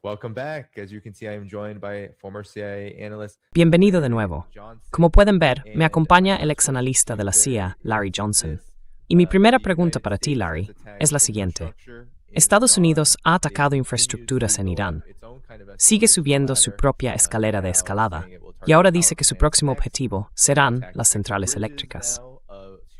Welcome back. As you can see, I am joined by former CIA analyst. Bienvenido de nuevo. Como pueden ver, me acompaña el exanalista de la CIA, Larry Johnson. Y mi primera pregunta para ti, Larry, es la siguiente. Estados Unidos ha atacado infraestructuras en Irán. Sigue subiendo su propia escalera de escalada y ahora dice que su próximo objetivo serán las centrales eléctricas.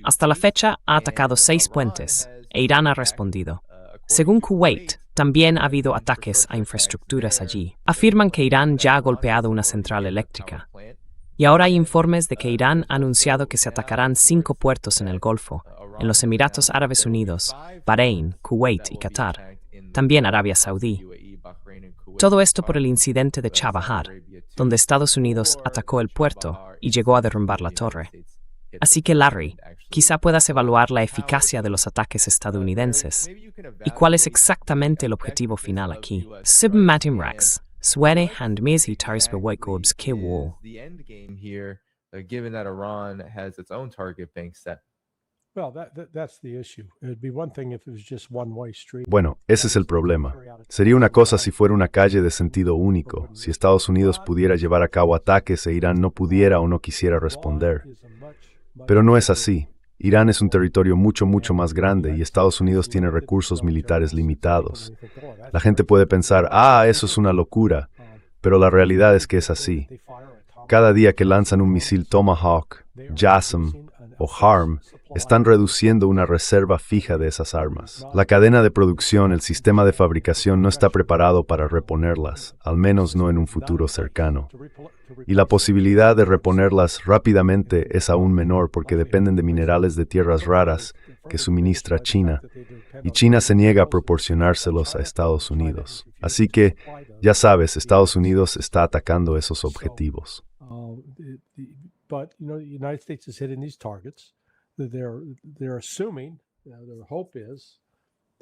Hasta la fecha ha atacado 6 puentes e Irán ha respondido. Según Kuwait, también ha habido ataques a infraestructuras allí. Afirman que Irán ya ha golpeado una central eléctrica. Y ahora hay informes de que Irán ha anunciado que se atacarán 5 puertos en el Golfo, en los Emiratos Árabes Unidos, Bahrein, Kuwait y Qatar, también Arabia Saudí. Todo esto por el incidente de Chabahar, donde Estados Unidos atacó el puerto y llegó a derrumbar la torre. Así que, Larry, quizá puedas evaluar la eficacia de los ataques estadounidenses. ¿Y cuál es exactamente el objetivo final aquí? Submatim Rax, Swene Handmiz y Tars Bewaikobs Kiwall. Given that Iran has its own target bank set. Bueno, ese es el problema. Sería una cosa si fuera una calle de sentido único, si Estados Unidos pudiera llevar a cabo ataques e Irán no pudiera o no quisiera responder. Pero no es así. Irán es un territorio mucho más grande y Estados Unidos tiene recursos militares limitados. La gente puede pensar, eso es una locura, pero la realidad es que es así. Cada día que lanzan un misil Tomahawk, JASSM o HARM, están reduciendo una reserva fija de esas armas. La cadena de producción, el sistema de fabricación no está preparado para reponerlas, al menos no en un futuro cercano. Y la posibilidad de reponerlas rápidamente es aún menor porque dependen de minerales de tierras raras que suministra China, y China se niega a proporcionárselos a Estados Unidos. Así que, ya sabes, Estados Unidos está atacando esos objetivos.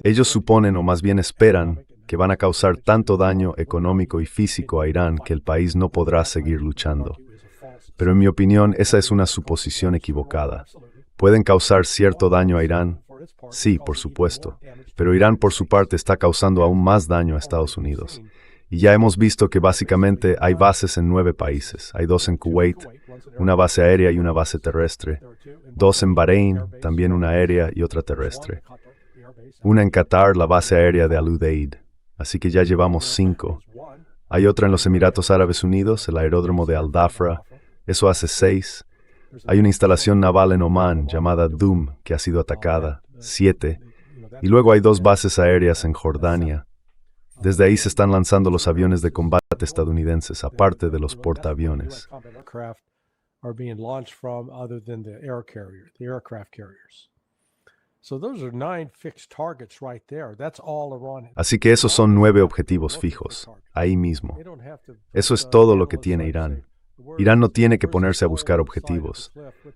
Ellos suponen, o más bien esperan, que van a causar tanto daño económico y físico a Irán que el país no podrá seguir luchando. Pero en mi opinión, esa es una suposición equivocada. ¿Pueden causar cierto daño a Irán? Sí, por supuesto. Pero Irán, por su parte, está causando aún más daño a Estados Unidos. Y ya hemos visto que básicamente hay bases en 9 países. Hay 2 en Kuwait, una base aérea y una base terrestre. 2 en Bahrein, también una aérea y otra terrestre. Una en Qatar, la base aérea de Al Udeid. Así que ya llevamos 5. Hay otra en los Emiratos Árabes Unidos, el aeródromo de Al Dhafra. Eso hace 6. Hay una instalación naval en Omán llamada Dum, que ha sido atacada. 7. Y luego hay 2 bases aéreas en Jordania. Desde ahí se están lanzando los aviones de combate estadounidenses, aparte de los portaaviones. Así que esos son 9 objetivos fijos, ahí mismo. Eso es todo lo que tiene Irán. Irán no tiene que ponerse a buscar objetivos.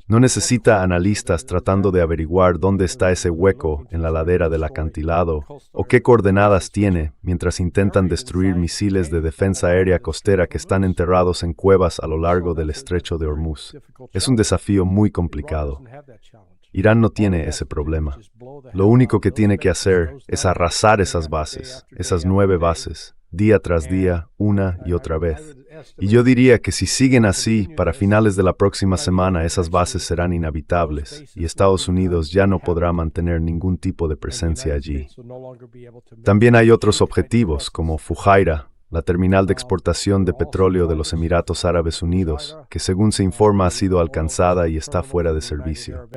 No necesita analistas tratando de averiguar dónde está ese hueco en la ladera del acantilado o qué coordenadas tiene mientras intentan destruir misiles de defensa aérea costera que están enterrados en cuevas a lo largo del estrecho de Hormuz. Es un desafío muy complicado. Irán no tiene ese problema. Lo único que tiene que hacer es arrasar esas bases, esas 9 bases, día tras día, una y otra vez. Y yo diría que si siguen así, para finales de la próxima semana esas bases serán inhabitables y Estados Unidos ya no podrá mantener ningún tipo de presencia allí. También hay otros objetivos, como Fujairah, la terminal de exportación de petróleo de los Emiratos Árabes Unidos, que según se informa ha sido alcanzada y está fuera de servicio.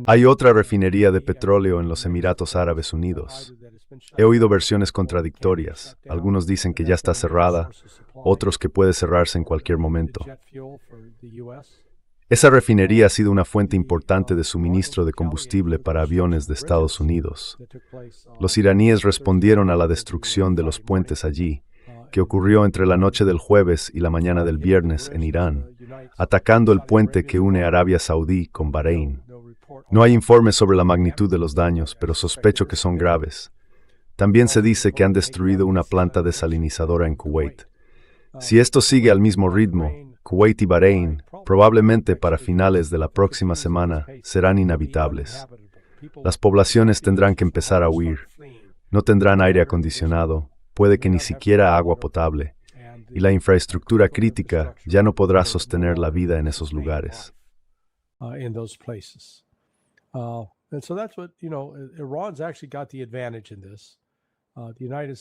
Hay otra refinería de petróleo en los Emiratos Árabes Unidos. He oído versiones contradictorias. Algunos dicen que ya está cerrada, otros que puede cerrarse en cualquier momento. Esa refinería ha sido una fuente importante de suministro de combustible para aviones de Estados Unidos. Los iraníes respondieron a la destrucción de los puentes allí, que ocurrió entre la noche del jueves y la mañana del viernes en Irán, atacando el puente que une Arabia Saudí con Bahrein. No hay informes sobre la magnitud de los daños, pero sospecho que son graves. También se dice que han destruido una planta desalinizadora en Kuwait. Si esto sigue al mismo ritmo, Kuwait y Bahrein, probablemente para finales de la próxima semana, serán inhabitables. Las poblaciones tendrán que empezar a huir. No tendrán aire acondicionado, puede que ni siquiera agua potable, y la infraestructura crítica ya no podrá sostener la vida en esos lugares.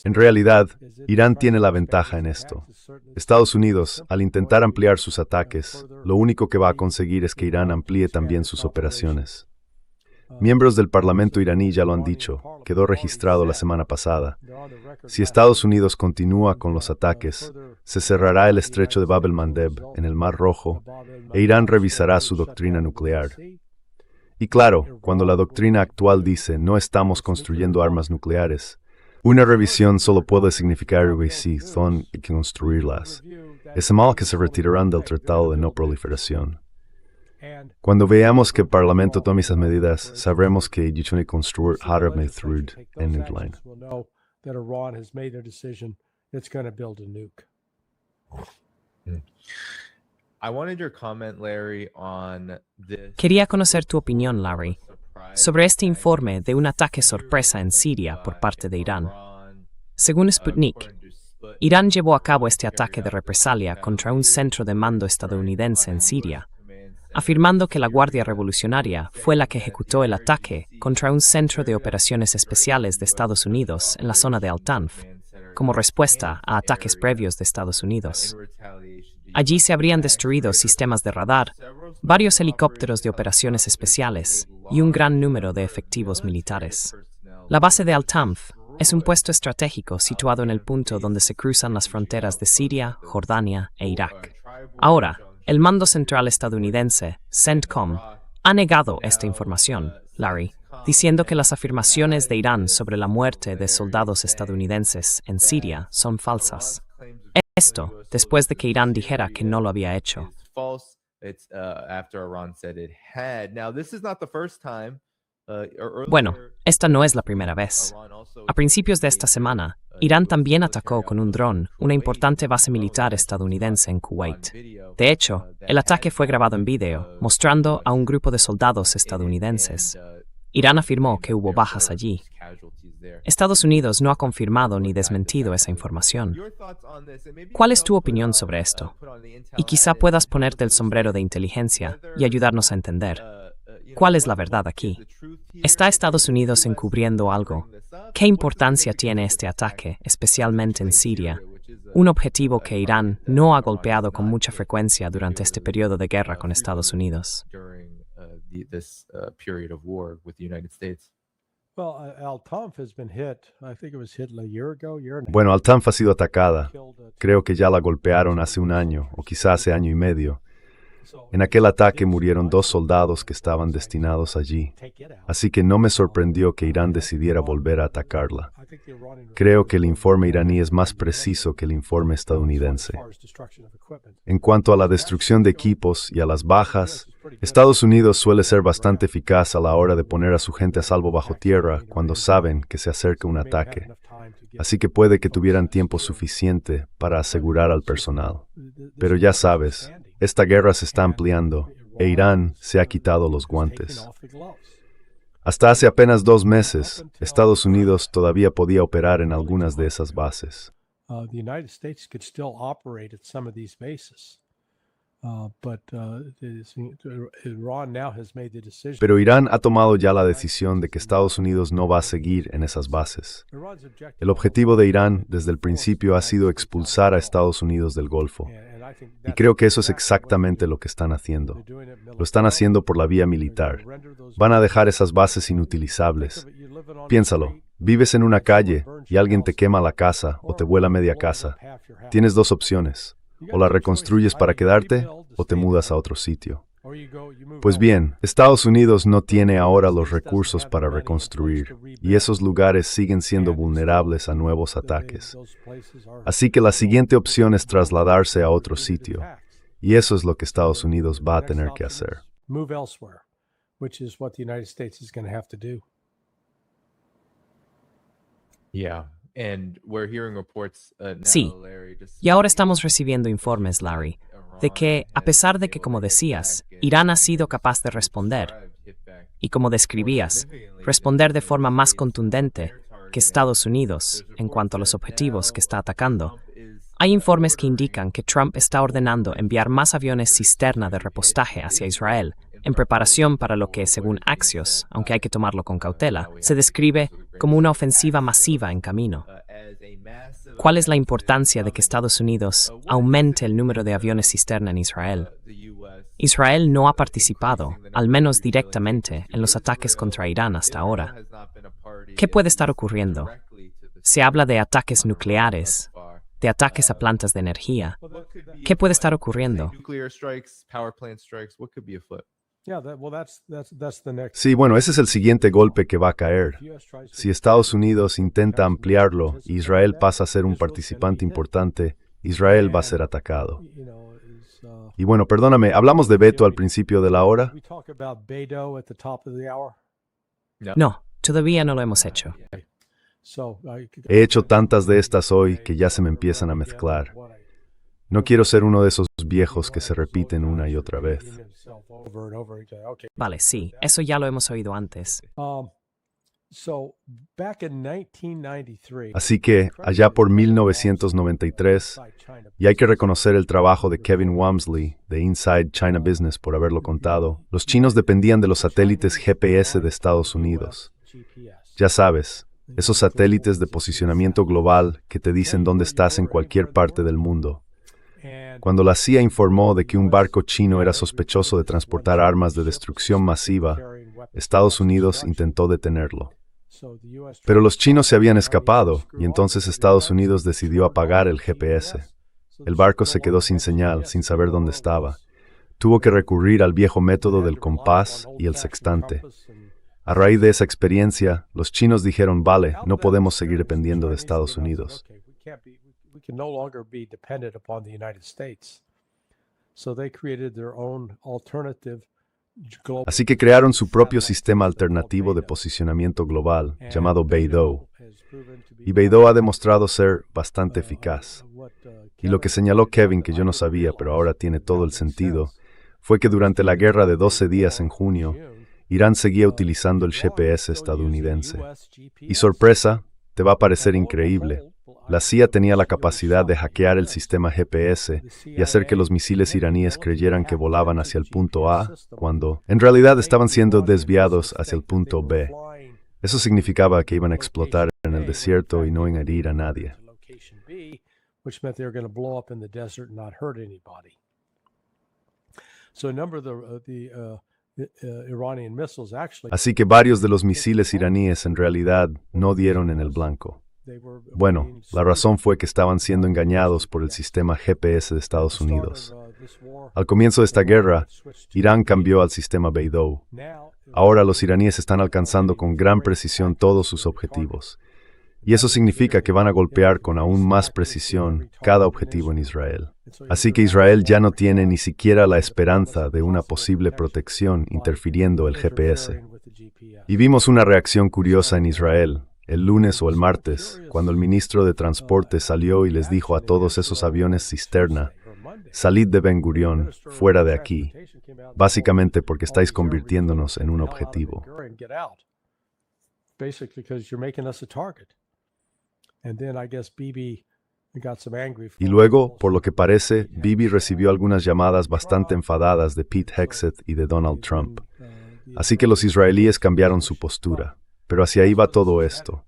En realidad, Irán tiene la ventaja en esto. Estados Unidos, al intentar ampliar sus ataques, lo único que va a conseguir es que Irán amplíe también sus operaciones. Miembros del Parlamento iraní ya lo han dicho, quedó registrado la semana pasada. Si Estados Unidos continúa con los ataques, se cerrará el estrecho de Bab el-Mandeb en el Mar Rojo e Irán revisará su doctrina nuclear. Y claro, cuando la doctrina actual dice no estamos construyendo armas nucleares, una revisión solo puede significar que sí, son y construirlas. Es mal que se retirarán del Tratado de No Proliferación. Cuando veamos que el Parlamento tome esas medidas, sabremos que dicho construir Harame Thrud en Irán. Quería conocer tu opinión, Larry, sobre este informe de un ataque sorpresa en Siria por parte de Irán. Según Sputnik, Irán llevó a cabo este ataque de represalia contra un centro de mando estadounidense en Siria, afirmando que la Guardia Revolucionaria fue la que ejecutó el ataque contra un centro de operaciones especiales de Estados Unidos en la zona de Al-Tanf, como respuesta a ataques previos de Estados Unidos. Allí se habrían destruido sistemas de radar, varios helicópteros de operaciones especiales y un gran número de efectivos militares. La base de Al-Tanf es un puesto estratégico situado en el punto donde se cruzan las fronteras de Siria, Jordania e Irak. Ahora, el mando central estadounidense, CENTCOM, ha negado esta información, Larry, diciendo que las afirmaciones de Irán sobre la muerte de soldados estadounidenses en Siria son falsas. Esto, después de que Irán dijera que no lo había hecho. Bueno, esta no es la primera vez. A principios de esta semana, Irán también atacó con un dron una importante base militar estadounidense en Kuwait. De hecho, el ataque fue grabado en vídeo, mostrando a un grupo de soldados estadounidenses. Irán afirmó que hubo bajas allí. Estados Unidos no ha confirmado ni desmentido esa información. ¿Cuál es tu opinión sobre esto? Y quizá puedas ponerte el sombrero de inteligencia y ayudarnos a entender. ¿Cuál es la verdad aquí? ¿Está Estados Unidos encubriendo algo? ¿Qué importancia tiene este ataque, especialmente en Siria, un objetivo que Irán no ha golpeado con mucha frecuencia durante este periodo de guerra con Estados Unidos? Bueno, Al-Tanf ha sido atacada. Creo que ya la golpearon hace un año, o quizá hace año y medio. En aquel ataque murieron 2 soldados que estaban destinados allí, así que no me sorprendió que Irán decidiera volver a atacarla. Creo que el informe iraní es más preciso que el informe estadounidense. En cuanto a la destrucción de equipos y a las bajas, Estados Unidos suele ser bastante eficaz a la hora de poner a su gente a salvo bajo tierra cuando saben que se acerca un ataque, así que puede que tuvieran tiempo suficiente para asegurar al personal. Pero ya sabes, esta guerra se está ampliando e Irán se ha quitado los guantes. Hasta hace apenas 2 meses, Estados Unidos todavía podía operar en algunas de esas bases. Pero Irán ha tomado ya la decisión de que Estados Unidos no va a seguir en esas bases. El objetivo de Irán desde el principio ha sido expulsar a Estados Unidos del Golfo. Y creo que eso es exactamente lo que están haciendo. Lo están haciendo por la vía militar. Van a dejar esas bases inutilizables. Piénsalo, vives en una calle y alguien te quema la casa o te vuela media casa. Tienes 2 opciones. O la reconstruyes para quedarte o te mudas a otro sitio. Pues bien, Estados Unidos no tiene ahora los recursos para reconstruir, y esos lugares siguen siendo vulnerables a nuevos ataques. Así que la siguiente opción es trasladarse a otro sitio, y eso es lo que Estados Unidos va a tener que hacer. Sí, y ahora estamos recibiendo informes, Larry, de que, a pesar de que, como decías, Irán ha sido capaz de responder, y como describías, responder de forma más contundente que Estados Unidos en cuanto a los objetivos que está atacando, hay informes que indican que Trump está ordenando enviar más aviones cisterna de repostaje hacia Israel, en preparación para lo que, según Axios, aunque hay que tomarlo con cautela, se describe como una ofensiva masiva en camino. ¿Cuál es la importancia de que Estados Unidos aumente el número de aviones cisterna en Israel? Israel no ha participado, al menos directamente, en los ataques contra Irán hasta ahora. ¿Qué puede estar ocurriendo? Se habla de ataques nucleares, de ataques a plantas de energía. ¿Qué puede estar ocurriendo? Sí, bueno, ese es el siguiente golpe que va a caer. Si Estados Unidos intenta ampliarlo y Israel pasa a ser un participante importante, Israel va a ser atacado. Y bueno, perdóname, ¿hablamos de Beto al principio de la hora? No, todavía no lo hemos hecho. He hecho tantas de estas hoy que ya se me empiezan a mezclar. No quiero ser uno de esos viejos que se repiten una y otra vez. Vale, sí, eso ya lo hemos oído antes. Así que, allá por 1993, y hay que reconocer el trabajo de Kevin Wamsley, de Inside China Business, por haberlo contado, los chinos dependían de los satélites GPS de Estados Unidos. Ya sabes, esos satélites de posicionamiento global que te dicen dónde estás en cualquier parte del mundo. Cuando la CIA informó de que un barco chino era sospechoso de transportar armas de destrucción masiva, Estados Unidos intentó detenerlo. Pero los chinos se habían escapado y entonces Estados Unidos decidió apagar el GPS. El barco se quedó sin señal, sin saber dónde estaba. Tuvo que recurrir al viejo método del compás y el sextante. A raíz de esa experiencia, los chinos dijeron, vale, no podemos seguir dependiendo de Estados Unidos. Así que crearon su propio sistema alternativo de posicionamiento global, llamado Beidou. Y Beidou ha demostrado ser bastante eficaz. Y lo que señaló Kevin, que yo no sabía, pero ahora tiene todo el sentido, fue que durante la guerra de 12 días en junio, Irán seguía utilizando el GPS estadounidense. Y sorpresa, te va a parecer increíble, la CIA tenía la capacidad de hackear el sistema GPS y hacer que los misiles iraníes creyeran que volaban hacia el punto A, cuando en realidad estaban siendo desviados hacia el punto B. Eso significaba que iban a explotar en el desierto y no en herir a nadie. Así que varios de los misiles iraníes en realidad no dieron en el blanco. Bueno, la razón fue que estaban siendo engañados por el sistema GPS de Estados Unidos. Al comienzo de esta guerra, Irán cambió al sistema Beidou. Ahora los iraníes están alcanzando con gran precisión todos sus objetivos. Y eso significa que van a golpear con aún más precisión cada objetivo en Israel. Así que Israel ya no tiene ni siquiera la esperanza de una posible protección interfiriendo el GPS. Y vimos una reacción curiosa en Israel, el lunes o el martes, cuando el ministro de Transporte salió y les dijo a todos esos aviones cisterna, salid de Ben Gurión, fuera de aquí, básicamente porque estáis convirtiéndonos en un objetivo. Y luego, por lo que parece, Bibi recibió algunas llamadas bastante enfadadas de Pete Hegseth y de Donald Trump. Así que los israelíes cambiaron su postura. Pero hacia ahí va todo esto.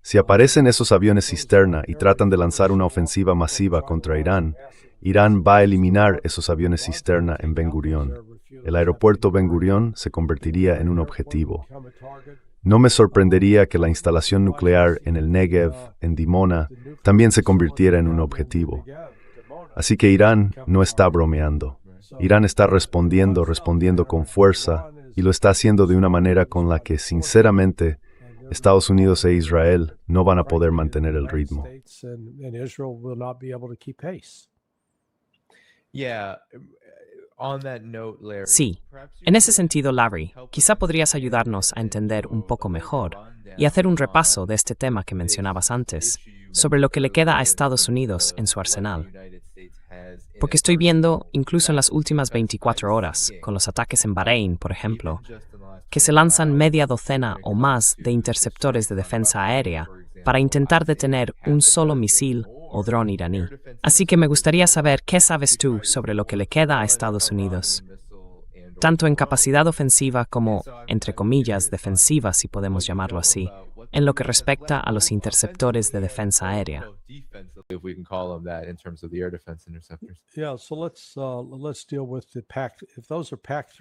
Si aparecen esos aviones cisterna y tratan de lanzar una ofensiva masiva contra Irán, Irán va a eliminar esos aviones cisterna en Ben Gurión. El aeropuerto Ben Gurión se convertiría en un objetivo. No me sorprendería que la instalación nuclear en el Negev, en Dimona, también se convirtiera en un objetivo. Así que Irán no está bromeando. Irán está respondiendo con fuerza, y lo está haciendo de una manera con la que, sinceramente, Estados Unidos e Israel no van a poder mantener el ritmo. Sí, en ese sentido, Larry, quizá podrías ayudarnos a entender un poco mejor y hacer un repaso de este tema que mencionabas antes, sobre lo que le queda a Estados Unidos en su arsenal. Porque estoy viendo, incluso en las últimas 24 horas, con los ataques en Bahrein, por ejemplo, que se lanzan media docena o más de interceptores de defensa aérea para intentar detener un solo misil o dron iraní. Así que me gustaría saber qué sabes tú sobre lo que le queda a Estados Unidos, tanto en capacidad ofensiva como, entre comillas, defensiva, si podemos llamarlo así, en lo que respecta a los interceptores de defensa aérea.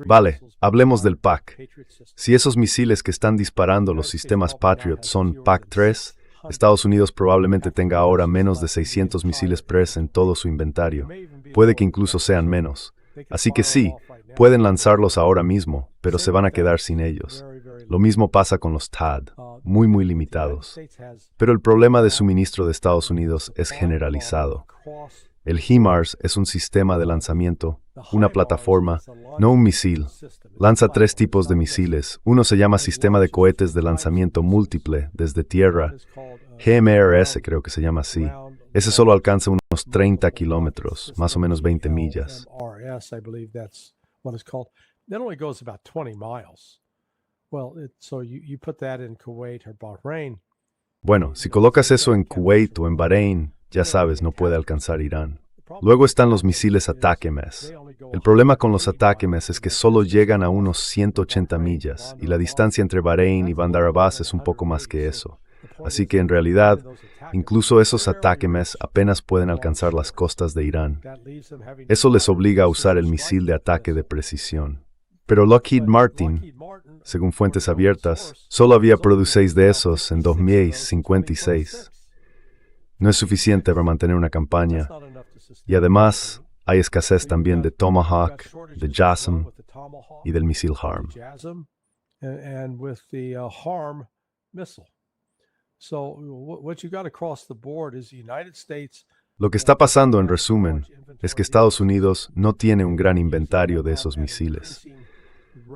Vale, hablemos del PAC. Si esos misiles que están disparando los sistemas Patriot son PAC-3, Estados Unidos probablemente tenga ahora menos de 600 misiles PRES en todo su inventario. Puede que incluso sean menos. Así que sí, pueden lanzarlos ahora mismo, pero se van a quedar sin ellos. Lo mismo pasa con los THAAD, muy limitados. Pero el problema de suministro de Estados Unidos es generalizado. El HIMARS es un sistema de lanzamiento, una plataforma, no un misil. Lanza 3 tipos de misiles. Uno se llama Sistema de Cohetes de Lanzamiento Múltiple desde tierra. GMRS creo que se llama así. Ese solo alcanza unos 30 kilómetros, más o menos 20 millas. Bueno, si colocas eso en Kuwait o en Bahrein, ya sabes, no puede alcanzar Irán. Luego están los misiles ATACMS. El problema con los ATACMS es que solo llegan a unos 180 millas y la distancia entre Bahrein y Bandar Abbas es un poco más que eso. Así que en realidad, incluso esos ATACMS apenas pueden alcanzar las costas de Irán. Eso les obliga a usar el misil de ataque de precisión. Pero Lockheed Martin, según fuentes abiertas, solo había producido 6 de esos en 2056. No es suficiente para mantener una campaña. Y además, hay escasez también de Tomahawk, de JASSM y del misil HARM. Lo que está pasando, en resumen, es que Estados Unidos no tiene un gran inventario de esos misiles.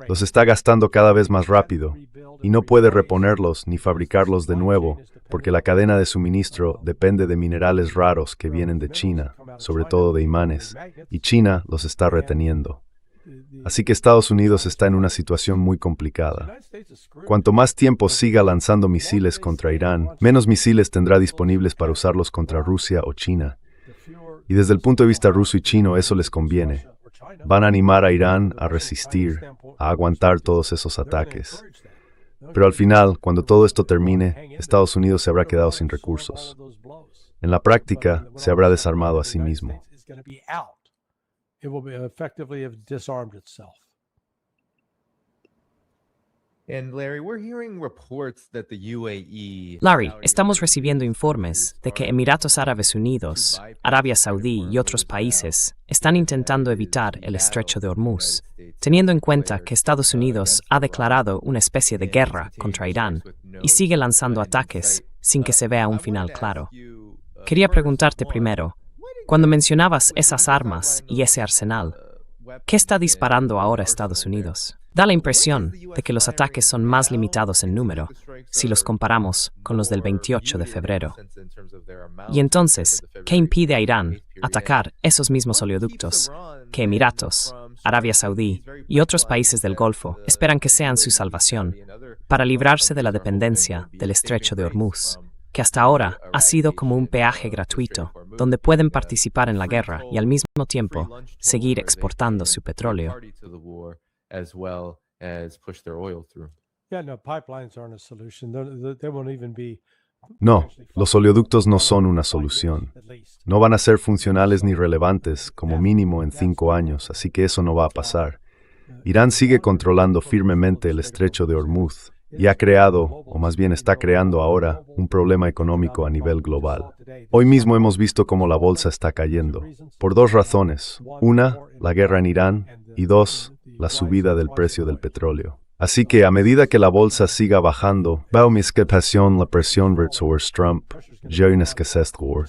Los está gastando cada vez más rápido y no puede reponerlos ni fabricarlos de nuevo porque la cadena de suministro depende de minerales raros que vienen de China, sobre todo de imanes, y China los está reteniendo. Así que Estados Unidos está en una situación muy complicada. Cuanto más tiempo siga lanzando misiles contra Irán, menos misiles tendrá disponibles para usarlos contra Rusia o China. Y desde el punto de vista ruso y chino eso les conviene. Van a animar a Irán a resistir, a aguantar todos esos ataques. Pero al final, cuando todo esto termine, Estados Unidos se habrá quedado sin recursos. En la práctica, se habrá desarmado a sí mismo. Larry, estamos recibiendo informes de que Emiratos Árabes Unidos, Arabia Saudí y otros países están intentando evitar el estrecho de Hormuz, teniendo en cuenta que Estados Unidos ha declarado una especie de guerra contra Irán y sigue lanzando ataques sin que se vea un final claro. Quería preguntarte primero, cuando mencionabas esas armas y ese arsenal, ¿qué está disparando ahora Estados Unidos? Da la impresión de que los ataques son más limitados en número, si los comparamos con los del 28 de febrero. Y entonces, ¿qué impide a Irán atacar esos mismos oleoductos que Emiratos, Arabia Saudí y otros países del Golfo esperan que sean su salvación para librarse de la dependencia del estrecho de Hormuz, que hasta ahora ha sido como un peaje gratuito, donde pueden participar en la guerra y al mismo tiempo seguir exportando su petróleo? No, los oleoductos no son una solución. No van a ser funcionales ni relevantes, como mínimo en 5 años, así que eso no va a pasar. Irán sigue controlando firmemente el estrecho de Hormuz y ha creado, o más bien está creando ahora, un problema económico a nivel global. Hoy mismo hemos visto cómo la bolsa está cayendo, por 2 razones. Una, la guerra en Irán, y 2, la subida del precio del petróleo. Así que a medida que la bolsa siga bajando, veo mi escapación la presión sobre Trump, ya hay una escasez de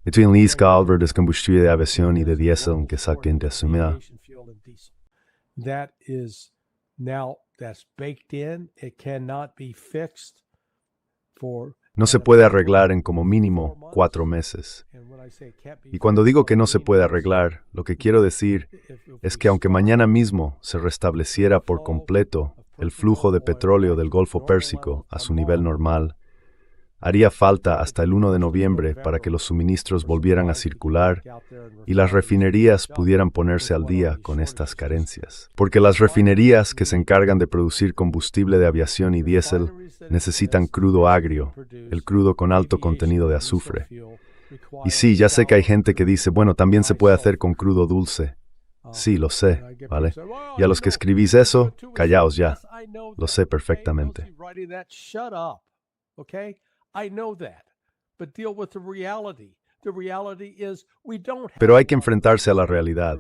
Between Lee's Calver de combustible de aviación y de diésel que saquen de sumida. No se puede arreglar en como mínimo 4 meses. Y cuando digo que no se puede arreglar, lo que quiero decir es que aunque mañana mismo se restableciera por completo el flujo de petróleo del Golfo Pérsico a su nivel normal, haría falta hasta el 1 de noviembre para que los suministros volvieran a circular y las refinerías pudieran ponerse al día con estas carencias. Porque las refinerías que se encargan de producir combustible de aviación y diésel necesitan crudo agrio, el crudo con alto contenido de azufre. Y sí, ya sé que hay gente que dice, bueno, también se puede hacer con crudo dulce. Sí, lo sé, ¿vale? Y a los que escribís eso, callaos ya. Lo sé perfectamente. Pero hay que enfrentarse a la realidad.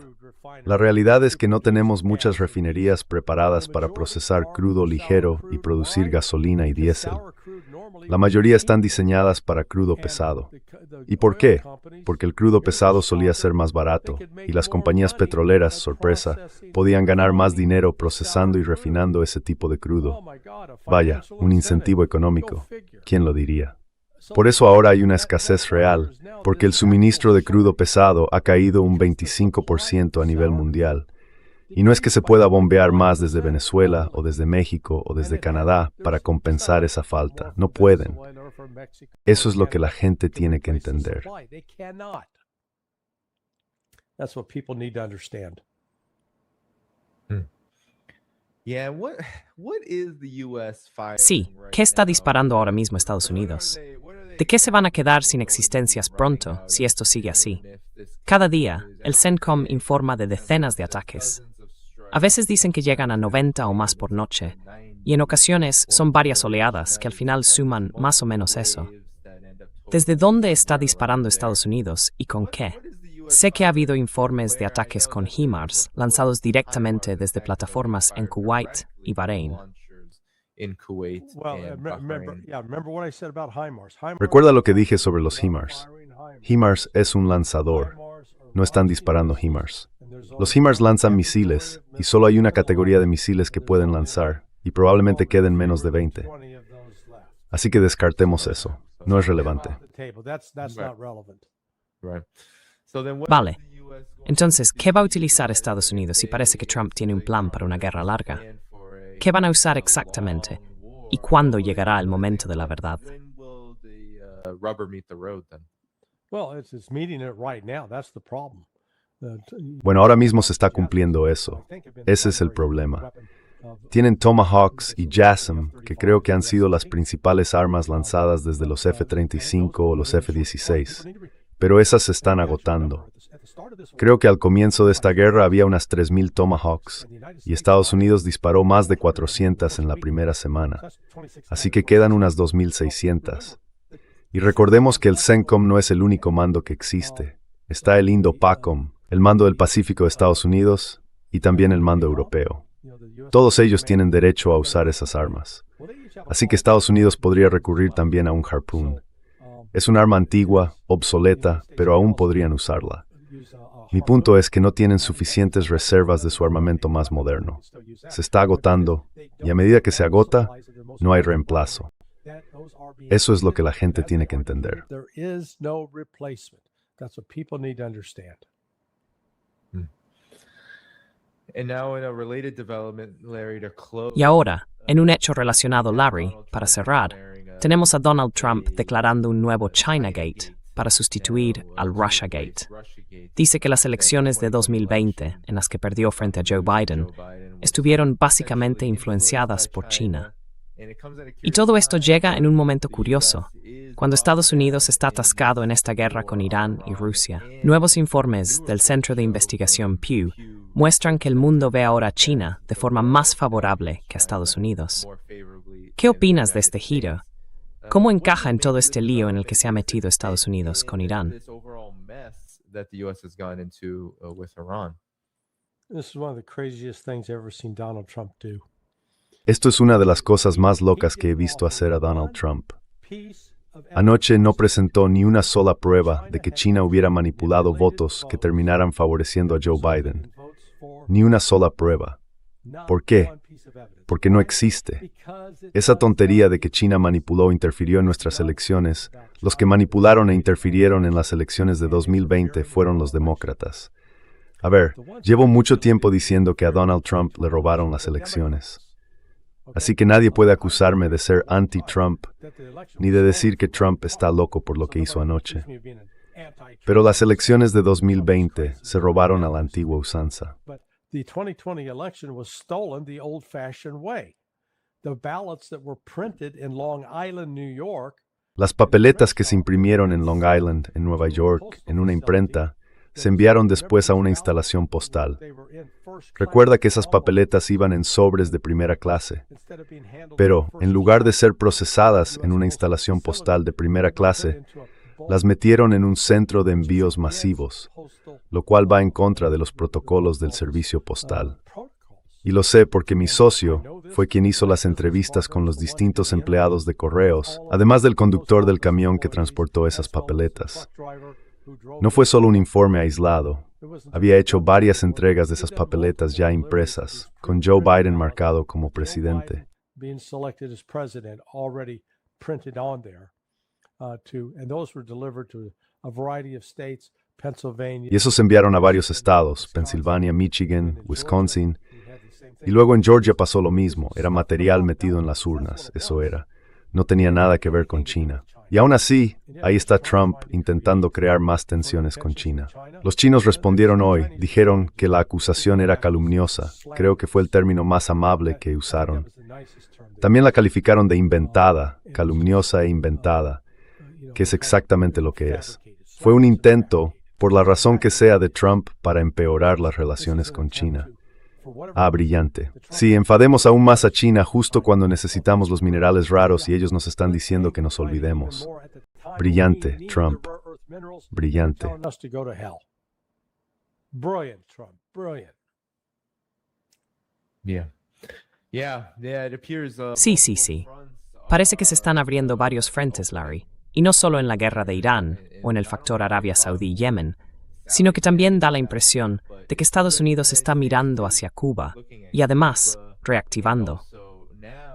La realidad es que no tenemos muchas refinerías preparadas para procesar crudo ligero y producir gasolina y diésel. La mayoría están diseñadas para crudo pesado. ¿Y por qué? Porque el crudo pesado solía ser más barato, y las compañías petroleras, sorpresa, podían ganar más dinero procesando y refinando ese tipo de crudo. Vaya, un incentivo económico. ¿Quién lo diría? Por eso ahora hay una escasez real, porque el suministro de crudo pesado ha caído un 25% a nivel mundial. Y no es que se pueda bombear más desde Venezuela o desde México o desde Canadá para compensar esa falta. No pueden. Eso es lo que la gente tiene que entender. Sí, ¿qué está disparando ahora mismo Estados Unidos? ¿De qué se van a quedar sin existencias pronto si esto sigue así? Cada día, el CENTCOM informa de decenas de ataques. A veces dicen que llegan a 90 o más por noche, y en ocasiones son varias oleadas que al final suman más o menos eso. ¿Desde dónde está disparando Estados Unidos y con qué? Sé que ha habido informes de ataques con HIMARS lanzados directamente desde plataformas en Kuwait y Bahrein. Recuerda lo que dije sobre los HIMARS. HIMARS es un lanzador. No están disparando HIMARS. Los HIMARS lanzan misiles, y solo hay una categoría de misiles que pueden lanzar, y probablemente queden menos de 20. Así que descartemos eso. No es relevante. Vale. Entonces, ¿qué va a utilizar Estados Unidos si parece que Trump tiene un plan para una guerra larga? ¿Qué van a usar exactamente? ¿Y cuándo llegará el momento de la verdad? Bueno, ahora mismo se está cumpliendo eso. Ese es el problema. Tienen Tomahawks y JASSM, que creo que han sido las principales armas lanzadas desde los F-35 o los F-16, pero esas se están agotando. Creo que al comienzo de esta guerra había unas 3,000 Tomahawks, y Estados Unidos disparó más de 400 en la primera semana, así que quedan unas 2,600. Y recordemos que el CENTCOM no es el único mando que existe. Está el Indo-PACOM, el mando del Pacífico de Estados Unidos, y también el mando europeo. Todos ellos tienen derecho a usar esas armas. Así que Estados Unidos podría recurrir también a un Harpoon. Es un arma antigua, obsoleta, pero aún podrían usarla. Mi punto es que no tienen suficientes reservas de su armamento más moderno. Se está agotando, y a medida que se agota, no hay reemplazo. Eso es lo que la gente tiene que entender. Y ahora, en un hecho relacionado, Larry, para cerrar, tenemos a Donald Trump declarando un nuevo Chinagate para sustituir al Russiagate. Dice que las elecciones de 2020, en las que perdió frente a Joe Biden, estuvieron básicamente influenciadas por China. Y todo esto llega en un momento curioso, cuando Estados Unidos está atascado en esta guerra con Irán y Rusia. Nuevos informes del Centro de Investigación Pew muestran que el mundo ve ahora a China de forma más favorable que a Estados Unidos. ¿Qué opinas de este giro? ¿Cómo encaja en todo este lío en el que se ha metido Estados Unidos con Irán? Esto es una de las cosas más locas que he visto hacer a Donald Trump. Anoche no presentó ni una sola prueba de que China hubiera manipulado votos que terminaran favoreciendo a Joe Biden. Ni una sola prueba. ¿Por qué? Porque no existe. Esa tontería de que China manipuló o interfirió en nuestras elecciones, los que manipularon e interfirieron en las elecciones de 2020 fueron los demócratas. A ver, llevo mucho tiempo diciendo que a Donald Trump le robaron las elecciones. Así que nadie puede acusarme de ser anti-Trump, ni de decir que Trump está loco por lo que hizo anoche. Pero las elecciones de 2020 se robaron a la antigua usanza. The 2020 election was stolen the old-fashioned way. The ballots that were printed in Long Island, New York. Las papeletas que se imprimieron en Long Island, en Nueva York, en una imprenta, se enviaron después a una instalación postal. Recuerda que esas papeletas iban en sobres de primera clase. Pero, en lugar de ser procesadas en una instalación postal de primera clase, las metieron en un centro de envíos masivos, lo cual va en contra de los protocolos del servicio postal. Y lo sé porque mi socio fue quien hizo las entrevistas con los distintos empleados de correos, además del conductor del camión que transportó esas papeletas. No fue solo un informe aislado. Había hecho varias entregas de esas papeletas ya impresas, con Joe Biden marcado como presidente. Y esos se enviaron a varios estados, Pensilvania, Michigan, Wisconsin. Y luego en Georgia pasó lo mismo, era material metido en las urnas, eso era. No tenía nada que ver con China. Y aún así, ahí está Trump intentando crear más tensiones con China. Los chinos respondieron hoy, dijeron que la acusación era calumniosa. Creo que fue el término más amable que usaron. También la calificaron de inventada, calumniosa e inventada, que es exactamente lo que es. Fue un intento, por la razón que sea de Trump, para empeorar las relaciones con China. Ah, brillante. Sí, enfademos aún más a China justo cuando necesitamos los minerales raros y ellos nos están diciendo que nos olvidemos. Brillante, Trump. Brillante. Sí. Parece que se están abriendo varios frentes, Larry. Y no solo en la guerra de Irán o en el factor Arabia Saudí y Yemen, sino que también da la impresión de que Estados Unidos está mirando hacia Cuba y además reactivando.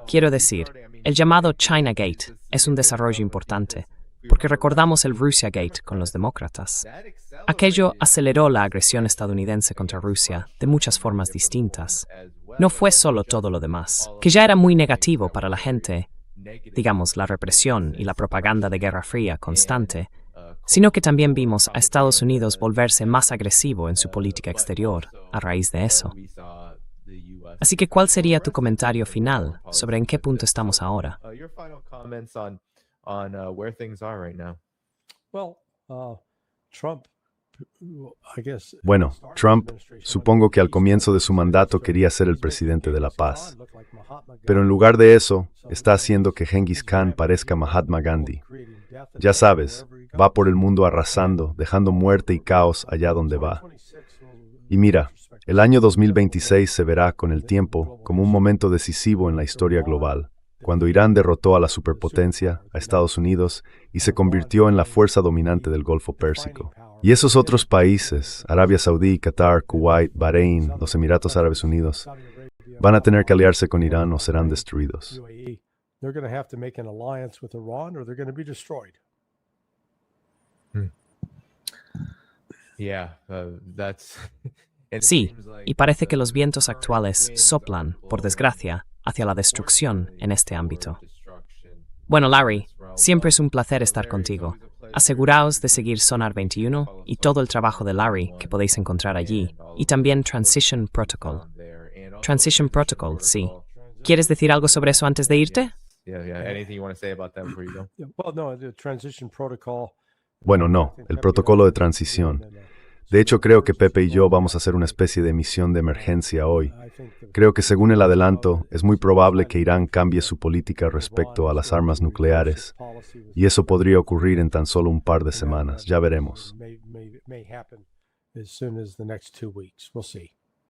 Quiero decir, el llamado China Gate es un desarrollo importante, porque recordamos el Russia Gate con los demócratas. Aquello aceleró la agresión estadounidense contra Rusia de muchas formas distintas. No fue solo todo lo demás, que ya era muy negativo para la gente, digamos, la represión y la propaganda de Guerra Fría constante, sino que también vimos a Estados Unidos volverse más agresivo en su política exterior a raíz de eso. Así que, ¿cuál sería tu comentario final sobre en qué punto estamos ahora? Bueno, Trump, supongo que al comienzo de su mandato quería ser el presidente de la paz. Pero en lugar de eso, está haciendo que Genghis Khan parezca Mahatma Gandhi. Ya sabes, va por el mundo arrasando, dejando muerte y caos allá donde va. Y mira, el año 2026 se verá con el tiempo como un momento decisivo en la historia global, cuando Irán derrotó a la superpotencia, a Estados Unidos, y se convirtió en la fuerza dominante del Golfo Pérsico. Y esos otros países, Arabia Saudí, Qatar, Kuwait, Bahrein, los Emiratos Árabes Unidos, van a tener que aliarse con Irán o serán destruidos. Sí, y parece que los vientos actuales soplan, por desgracia, hacia la destrucción en este ámbito. Bueno, Larry, siempre es un placer estar contigo. Aseguraos de seguir Sonar 21 y todo el trabajo de Larry que podéis encontrar allí, y también Transition Protocol. Transition Protocol, sí. ¿Quieres decir algo sobre eso antes de irte? Bueno, no, el protocolo de transición. De hecho, creo que Pepe y yo vamos a hacer una especie de misión de emergencia hoy. Creo que según el adelanto, es muy probable que Irán cambie su política respecto a las armas nucleares. Y eso podría ocurrir en tan solo un par de semanas. Ya veremos.